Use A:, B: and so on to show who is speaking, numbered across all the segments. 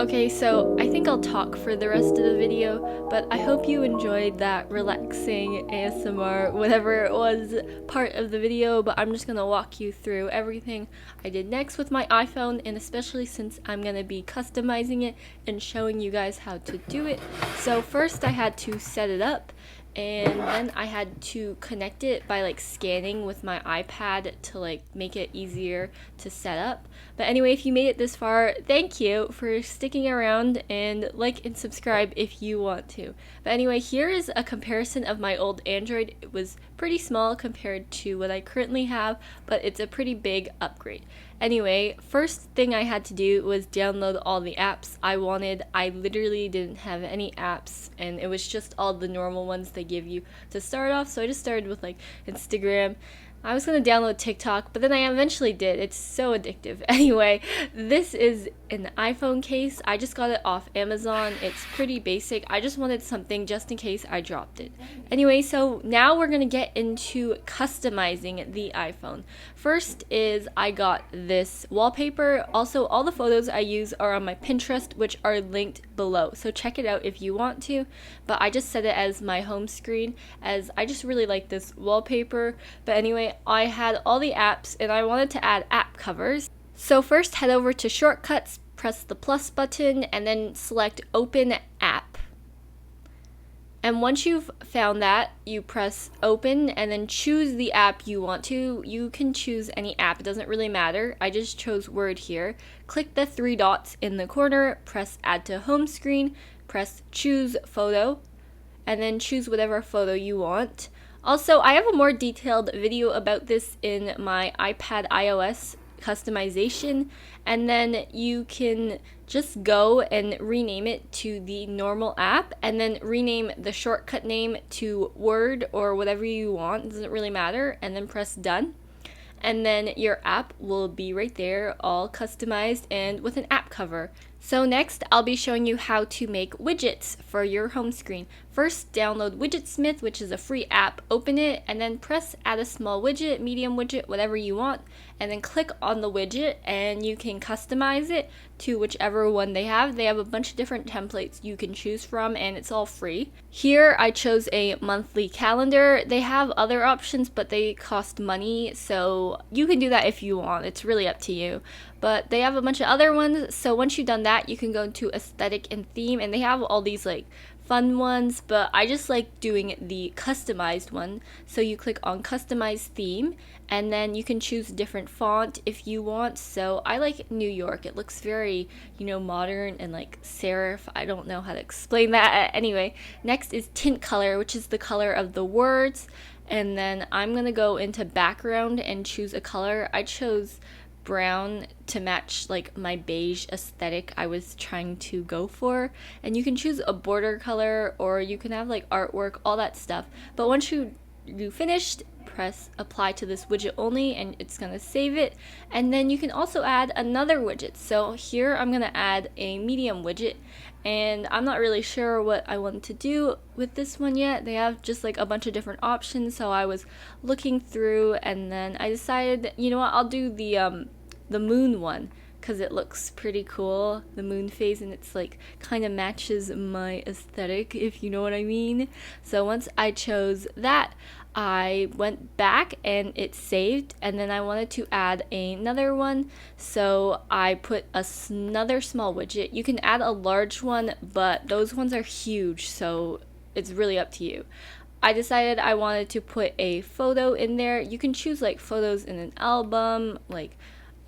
A: Okay, so I think I'll talk for the rest of the video, but I hope you enjoyed that relaxing ASMR, whatever it was, part of the video, but I'm just gonna walk you through everything I did next with my iPhone, and especially since I'm gonna be customizing it and showing you guys how to do it. So first I had to set it up, and then I had to connect it by like scanning with my iPad to like make it easier to set up. But anyway, if you made it this far, thank you for sticking around, and like and subscribe if you want to. But anyway, here is a comparison of my old Android. It was pretty small compared to what I currently have, but it's a pretty big upgrade. Anyway, first thing I had to do was download all the apps I wanted. I literally didn't have any apps, and it was just all the normal ones they give you to start off. So I just started with like Instagram. I was going to download TikTok, but then I eventually did. It's so addictive. Anyway, this is an iPhone case. I just got it off Amazon. It's pretty basic. I just wanted something just in case I dropped it. Anyway, so now we're going to get into customizing the iPhone. First is I got this wallpaper. Also, all the photos I use are on my Pinterest, which are linked below. So check it out if you want to. But I just set it as my home screen as I just really like this wallpaper. But anyway, I had all the apps and I wanted to add app covers. So first head over to shortcuts, press the plus button, and then select open app. And once you've found that, you press open and then choose the app you want to. You can choose any app, it doesn't really matter. I just chose Word here. Click the three dots in the corner, press add to home screen, press choose photo, and then choose whatever photo you want. Also, I have a more detailed video about this in my iPad iOS customization, and then you can just go and rename it to the normal app, and then rename the shortcut name to Word or whatever you want, it doesn't really matter, and then press done. And then your app will be right there, all customized and with an app cover. So next, I'll be showing you how to make widgets for your home screen. First, download Widgetsmith, which is a free app, open it, and then press add a small widget, medium widget, whatever you want, and then click on the widget, and you can customize it to whichever one they have. They have a bunch of different templates you can choose from, and it's all free. Here, I chose a monthly calendar. They have other options, but they cost money, so you can do that if you want. It's really up to you. But they have a bunch of other ones, so once you've done that, you can go to aesthetic and theme, and they have all these like fun ones, but I just like doing the customized one. So you click on customize theme, and then you can choose a different font if you want. So I like New York. It looks very, modern and like serif. I don't know how to explain that. Anyway, next is tint color, which is the color of the words, and then I'm gonna go into background and choose a color. I chose brown to match like my beige aesthetic I was trying to go for, and you can choose a border color or you can have like artwork, all that stuff. But once you finished, press apply to this widget only, and it's gonna save it. And then you can also add another widget. So here I'm gonna add a medium widget, and I'm not really sure what I want to do with this one yet. They have just like a bunch of different options, so I was looking through, and then I decided, you know what, I'll do the moon one because it looks pretty cool, the moon phase, and it's like kind of matches my aesthetic, if you know what I mean. So once I chose that, I went back and it saved, and then I wanted to add another one, so I put another small widget. You can add a large one, but those ones are huge, so it's really up to you. I decided I wanted to put a photo in there. You can choose like photos in an album, like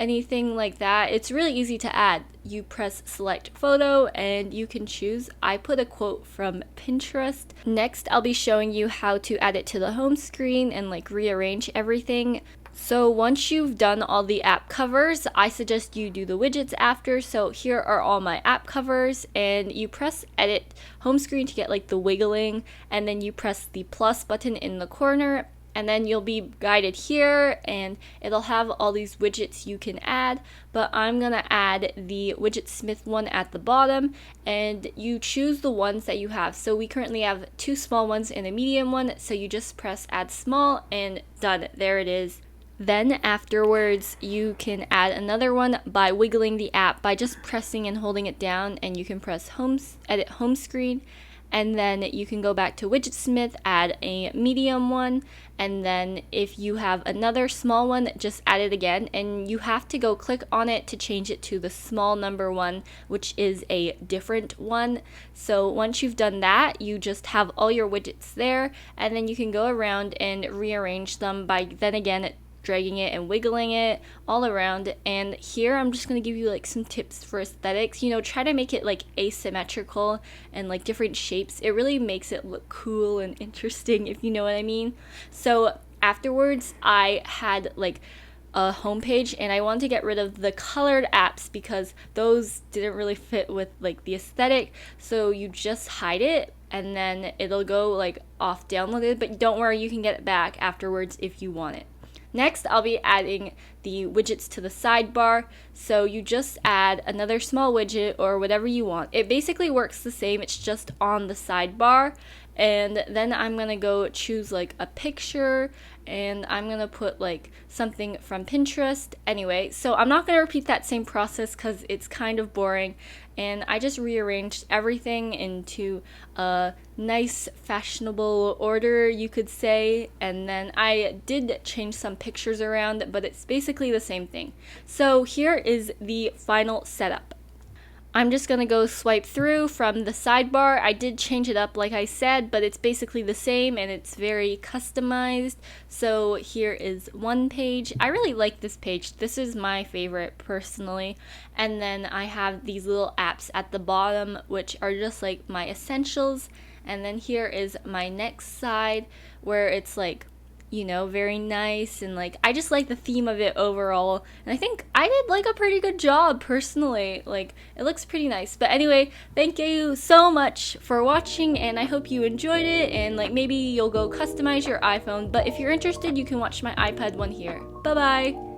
A: anything like that. It's really easy to add. You press select photo and you can choose. I put a quote from Pinterest. Next, I'll be showing you how to add it to the home screen and like rearrange everything. So once you've done all the app covers, I suggest you do the widgets after. So here are all my app covers, and you press edit home screen to get like the wiggling, and then you press the plus button in the corner, and then you'll be guided here, and it'll have all these widgets you can add, but I'm gonna add the Widgetsmith one at the bottom, and you choose the ones that you have. So we currently have two small ones and a medium one, so you just press add small and done. There it is. Then afterwards, you can add another one by wiggling the app by just pressing and holding it down, and you can press edit home screen, and then you can go back to Widgetsmith, add a medium one, and then if you have another small one, just add it again, and you have to go click on it to change it to the small number one, which is a different one. So once you've done that, you just have all your widgets there, and then you can go around and rearrange them by then again dragging it and wiggling it all around. And here I'm just going to give you like some tips for aesthetics. Try to make it like asymmetrical and like different shapes. It really makes it look cool and interesting, if you know what I mean. So afterwards, I had like a homepage, and I wanted to get rid of the colored apps because those didn't really fit with like the aesthetic. So you just hide it, and then it'll go like off downloaded, but don't worry, you can get it back afterwards if you want it. Next, I'll be adding the widgets to the sidebar. So you just add another small widget or whatever you want. It basically works the same, it's just on the sidebar. And then I'm gonna go choose like a picture, and I'm gonna put like something from Pinterest. Anyway, so I'm not gonna repeat that same process because it's kind of boring, and I just rearranged everything into a nice fashionable order, you could say. And then I did change some pictures around, but it's basically the same thing. So here is the final setup. I'm just going to go swipe through from the sidebar. I did change it up like I said, but it's basically the same, and it's very customized. So here is one page. I really like this page. This is my favorite personally. And then I have these little apps at the bottom, which are just like my essentials. And then here is my next side, where it's like, very nice, and like I just like the theme of it overall, and I think I did like a pretty good job personally. Like, it looks pretty nice. But anyway, thank you so much for watching, and I hope you enjoyed it, and like maybe you'll go customize your iPhone, but if you're interested, you can watch my iPad one here. Bye bye.